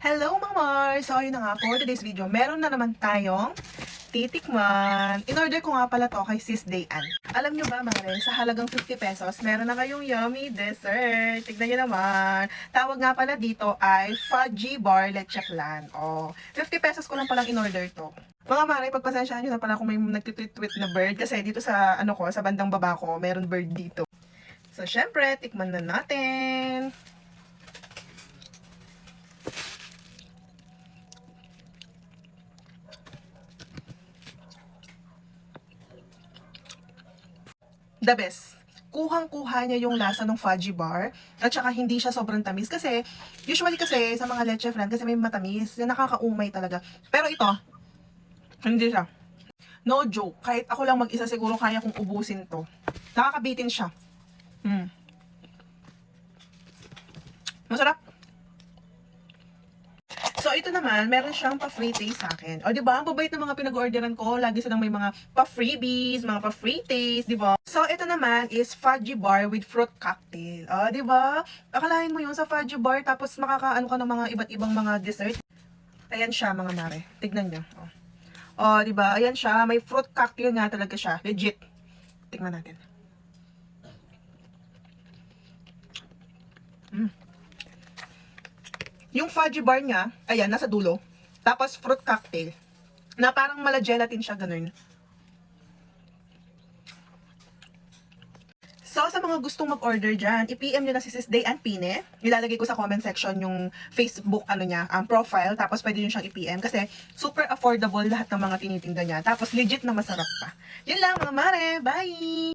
Hello mga Mars! So ayun na nga, for today's video, meron na naman tayong titikman. In-order ko nga pala to kay Sis Dayan. Alam nyo ba mga rin, sa halagang 50 pesos, meron na kayong yummy dessert. Tignan nyo naman. Tawag nga pala dito ay Fudgy Bar Leche Flan. Oh, 50 pesos ko lang palang in-order to. Mga mare, pagpasensyahan nyo na pala kung may nagtitweet na bird kasi dito sa ano ko, sa bandang baba ko, meron bird dito. So syempre, tikman na natin. The best. Kuhang-kuha niya yung lasa ng Fudgy Bar at saka hindi siya sobrang tamis kasi usually kasi sa mga leche flan kasi may matamis, yung nakakaumay talaga. Pero ito, hindi siya. No joke, kahit ako lang mag-isa siguro kaya kong ubusin to. Nakakabitin siya. Masarap. So, ito naman, meron siyang pa-free taste sa akin. O, di ba? Ang babait ng mga pinag-orderan ko. Lagi silang may mga pa-freebies, mga pa-free taste, di ba? So, ito naman is Fudgy Bar with fruit cocktail. O, di ba? Akalain mo yun sa Fudgy Bar, tapos makakaano ka ng mga iba't ibang mga dessert. Ayan siya, mga mare. Tignan nyo. O, di ba? Ayan siya. May fruit cocktail nga talaga siya. Legit. Tignan natin. Yung Fudgy Bar niya, ayan, nasa dulo. Tapos fruit cocktail. Na parang mala gelatin siya, ganun. So, sa mga gustong mag-order dyan, i-PM nyo na si Sis Dayan Pine. Ilalagay ko sa comment section yung Facebook, ano niya, profile. Tapos pwede nyo siyang i-PM kasi super affordable lahat ng mga tinitinda niya. Tapos legit na masarap pa. Yun lang mga mare. Bye!